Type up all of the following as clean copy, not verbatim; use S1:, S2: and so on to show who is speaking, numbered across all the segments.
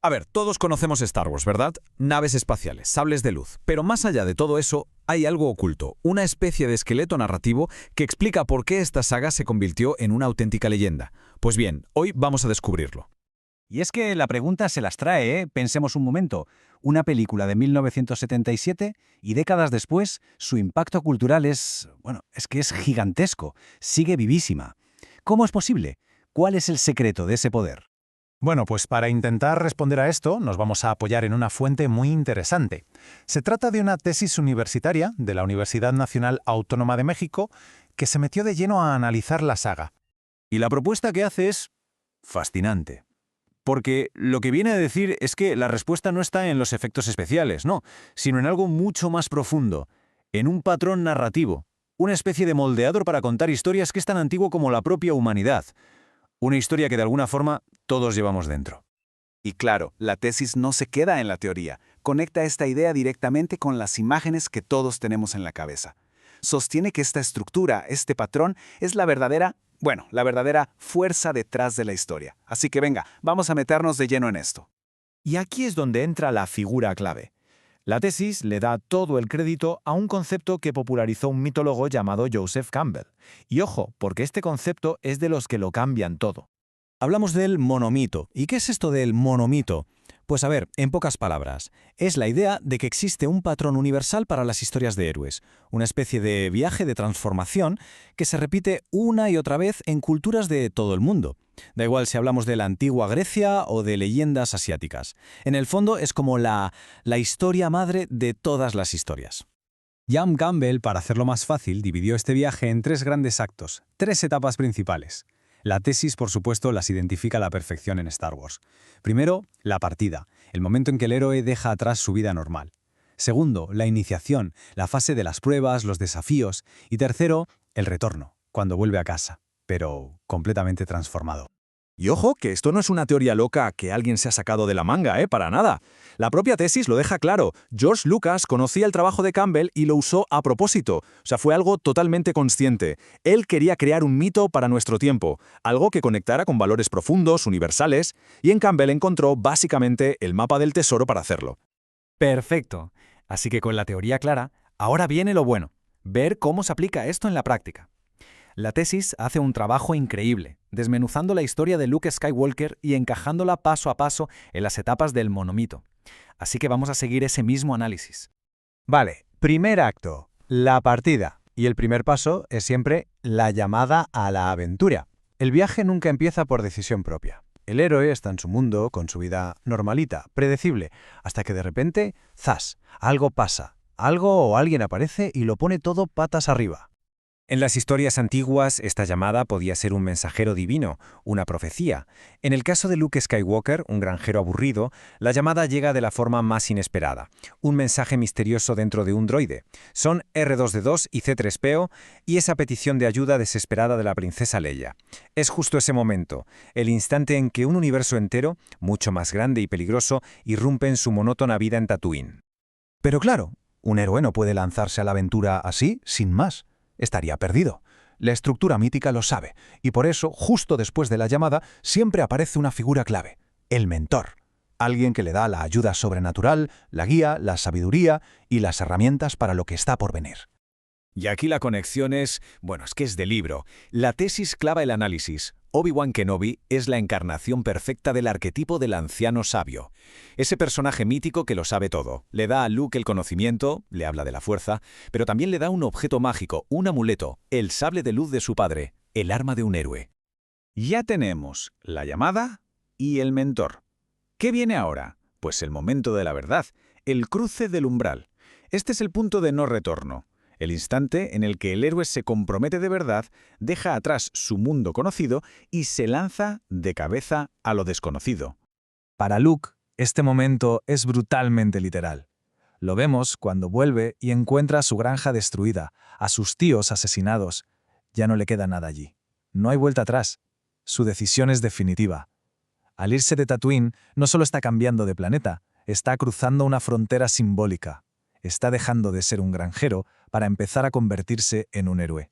S1: A ver, todos conocemos Star Wars, ¿verdad? Naves espaciales, sables de luz. Pero más allá de todo eso, hay algo oculto, una especie de esqueleto narrativo que explica por qué esta saga se convirtió en una auténtica leyenda. Pues bien, hoy vamos a descubrirlo.
S2: Y es que la pregunta se las trae, ¿eh? Pensemos un momento. Una película de 1977 y décadas después, su impacto cultural es gigantesco, sigue vivísima. ¿Cómo es posible? ¿Cuál es el secreto de ese poder?
S3: Bueno, pues para intentar responder a esto, nos vamos a apoyar en una fuente muy interesante. Se trata de una tesis universitaria de la Universidad Nacional Autónoma de México que se metió de lleno a analizar la saga.
S2: Y la propuesta que hace es fascinante. Porque lo que viene a decir es que la respuesta no está en los efectos especiales, no, sino en algo mucho más profundo, en un patrón narrativo, una especie de moldeador para contar historias que es tan antiguo como la propia humanidad. Una historia que de alguna forma todos llevamos dentro.
S4: Y claro, la tesis no se queda en la teoría, conecta esta idea directamente con las imágenes que todos tenemos en la cabeza. Sostiene que esta estructura, este patrón, es la verdadera fuerza detrás de la historia. Así que venga, vamos a meternos de lleno en esto.
S5: Y aquí es donde entra la figura clave. La tesis le da todo el crédito a un concepto que popularizó un mitólogo llamado Joseph Campbell. Y ojo, porque este concepto es de los que lo cambian todo.
S2: Hablamos del monomito. ¿Y qué es esto del monomito? Pues a ver, en pocas palabras, es la idea de que existe un patrón universal para las historias de héroes, una especie de viaje de transformación que se repite una y otra vez en culturas de todo el mundo. Da igual si hablamos de la antigua Grecia o de leyendas asiáticas. En el fondo es como la historia madre de todas las historias. Jan Campbell, para hacerlo más fácil, dividió este viaje en 3 grandes actos, 3 etapas principales. La tesis, por supuesto, las identifica a la perfección en Star Wars. Primero, la partida, el momento en que el héroe deja atrás su vida normal. Segundo, la iniciación, la fase de las pruebas, los desafíos. Y tercero, el retorno, cuando vuelve a casa, pero completamente transformado.
S1: Y ojo, que esto no es una teoría loca que alguien se ha sacado de la manga, para nada. La propia tesis lo deja claro. George Lucas conocía el trabajo de Campbell y lo usó a propósito. O sea, fue algo totalmente consciente. Él quería crear un mito para nuestro tiempo, algo que conectara con valores profundos, universales, y en Campbell encontró básicamente el mapa del tesoro para hacerlo.
S5: Perfecto. Así que con la teoría clara, ahora viene lo bueno, ver cómo se aplica esto en la práctica. La tesis hace un trabajo increíble, desmenuzando la historia de Luke Skywalker y encajándola paso a paso en las etapas del monomito. Así que vamos a seguir ese mismo análisis.
S3: Vale, primer acto, la partida. Y el primer paso es siempre la llamada a la aventura. El viaje nunca empieza por decisión propia. El héroe está en su mundo, con su vida normalita, predecible, hasta que de repente, ¡zas!, algo pasa. Algo o alguien aparece y lo pone todo patas arriba.
S6: En las historias antiguas, esta llamada podía ser un mensajero divino, una profecía. En el caso de Luke Skywalker, un granjero aburrido, la llamada llega de la forma más inesperada. Un mensaje misterioso dentro de un droide. Son R2D2 y C3PO y esa petición de ayuda desesperada de la princesa Leia. Es justo ese momento, el instante en que un universo entero, mucho más grande y peligroso, irrumpe en su monótona vida en Tatooine.
S3: Pero claro, un héroe no puede lanzarse a la aventura así, sin más. Estaría perdido. La estructura mítica lo sabe, y por eso, justo después de la llamada, siempre aparece una figura clave, el mentor. Alguien que le da la ayuda sobrenatural, la guía, la sabiduría y las herramientas para lo que está por venir.
S1: Y aquí la conexión es que es de libro. La tesis clava el análisis. Obi-Wan Kenobi es la encarnación perfecta del arquetipo del anciano sabio. Ese personaje mítico que lo sabe todo. Le da a Luke el conocimiento, le habla de la fuerza, pero también le da un objeto mágico, un amuleto, el sable de luz de su padre, el arma de un héroe.
S4: Ya tenemos la llamada y el mentor. ¿Qué viene ahora? Pues el momento de la verdad, el cruce del umbral. Este es el punto de no retorno. El instante en el que el héroe se compromete de verdad, deja atrás su mundo conocido y se lanza de cabeza a lo desconocido.
S3: Para Luke, este momento es brutalmente literal. Lo vemos cuando vuelve y encuentra a su granja destruida, a sus tíos asesinados. Ya no le queda nada allí. No hay vuelta atrás. Su decisión es definitiva. Al irse de Tatooine, no solo está cambiando de planeta, está cruzando una frontera simbólica. Está dejando de ser un granjero para empezar a convertirse en un héroe.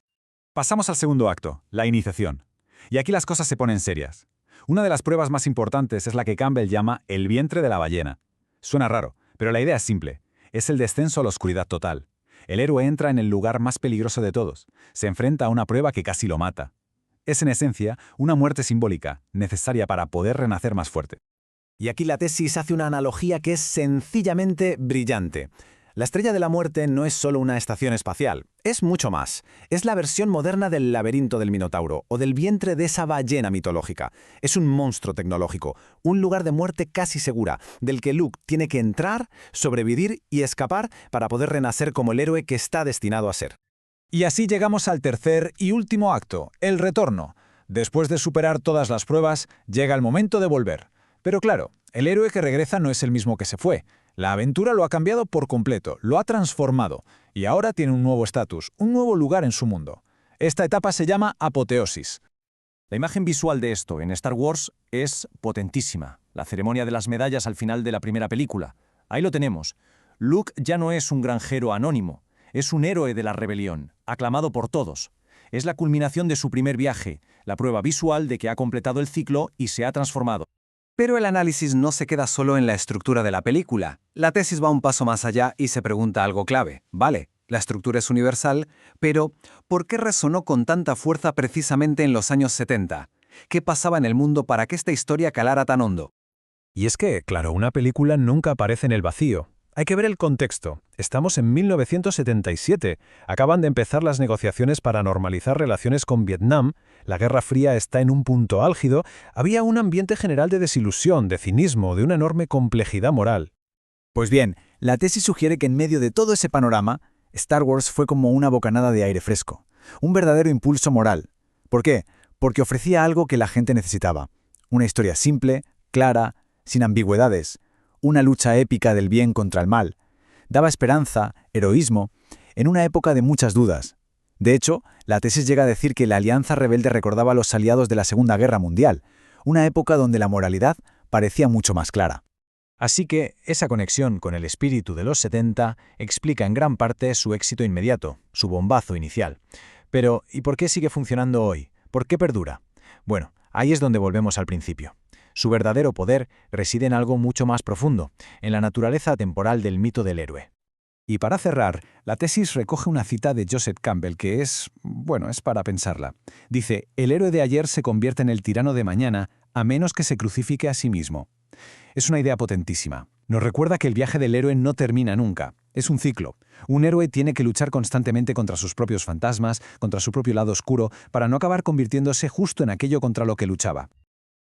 S4: Pasamos al segundo acto, la iniciación. Y aquí las cosas se ponen serias. Una de las pruebas más importantes es la que Campbell llama el vientre de la ballena. Suena raro, pero la idea es simple. Es el descenso a la oscuridad total. El héroe entra en el lugar más peligroso de todos. Se enfrenta a una prueba que casi lo mata. Es en esencia una muerte simbólica, necesaria para poder renacer más fuerte.
S2: Y aquí la tesis hace una analogía que es sencillamente brillante. La Estrella de la Muerte no es solo una estación espacial, es mucho más. Es la versión moderna del laberinto del Minotauro o del vientre de esa ballena mitológica. Es un monstruo tecnológico, un lugar de muerte casi segura, del que Luke tiene que entrar, sobrevivir y escapar para poder renacer como el héroe que está destinado a ser.
S3: Y así llegamos al tercer y último acto, el retorno. Después de superar todas las pruebas, llega el momento de volver. Pero claro, el héroe que regresa no es el mismo que se fue. La aventura lo ha cambiado por completo, lo ha transformado, y ahora tiene un nuevo estatus, un nuevo lugar en su mundo. Esta etapa se llama apoteosis.
S2: La imagen visual de esto en Star Wars es potentísima. La ceremonia de las medallas al final de la primera película. Ahí lo tenemos. Luke ya no es un granjero anónimo, es un héroe de la rebelión, aclamado por todos. Es la culminación de su primer viaje, la prueba visual de que ha completado el ciclo y se ha transformado.
S7: Pero el análisis no se queda solo en la estructura de la película. La tesis va un paso más allá y se pregunta algo clave. Vale, la estructura es universal, pero ¿por qué resonó con tanta fuerza precisamente en los años 70? ¿Qué pasaba en el mundo para que esta historia calara tan hondo?
S1: Y es que, claro, una película nunca aparece en el vacío. Hay que ver el contexto. Estamos en 1977. Acaban de empezar las negociaciones para normalizar relaciones con Vietnam. La Guerra Fría está en un punto álgido. Había un ambiente general de desilusión, de cinismo, de una enorme complejidad moral.
S8: Pues bien, la tesis sugiere que en medio de todo ese panorama, Star Wars fue como una bocanada de aire fresco. Un verdadero impulso moral. ¿Por qué? Porque ofrecía algo que la gente necesitaba. Una historia simple, clara, sin ambigüedades. Una lucha épica del bien contra el mal. Daba esperanza, heroísmo, en una época de muchas dudas. De hecho, la tesis llega a decir que la Alianza Rebelde recordaba a los aliados de la Segunda Guerra Mundial, una época donde la moralidad parecía mucho más clara.
S3: Así que esa conexión con el espíritu de los 70 explica en gran parte su éxito inmediato, su bombazo inicial. Pero, ¿y por qué sigue funcionando hoy? ¿Por qué perdura? Bueno, ahí es donde volvemos al principio. Su verdadero poder reside en algo mucho más profundo, en la naturaleza temporal del mito del héroe.
S4: Y para cerrar, la tesis recoge una cita de Joseph Campbell que es para pensarla. Dice, el héroe de ayer se convierte en el tirano de mañana a menos que se crucifique a sí mismo. Es una idea potentísima. Nos recuerda que el viaje del héroe no termina nunca. Es un ciclo. Un héroe tiene que luchar constantemente contra sus propios fantasmas, contra su propio lado oscuro, para no acabar convirtiéndose justo en aquello contra lo que luchaba.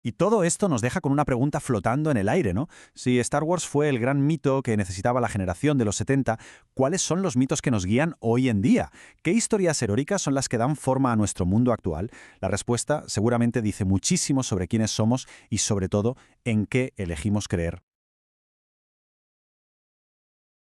S5: Y todo esto nos deja con una pregunta flotando en el aire, ¿no? Si Star Wars fue el gran mito que necesitaba la generación de los 70, ¿cuáles son los mitos que nos guían hoy en día? ¿Qué historias heroicas son las que dan forma a nuestro mundo actual? La respuesta seguramente dice muchísimo sobre quiénes somos y, sobre todo, en qué elegimos creer.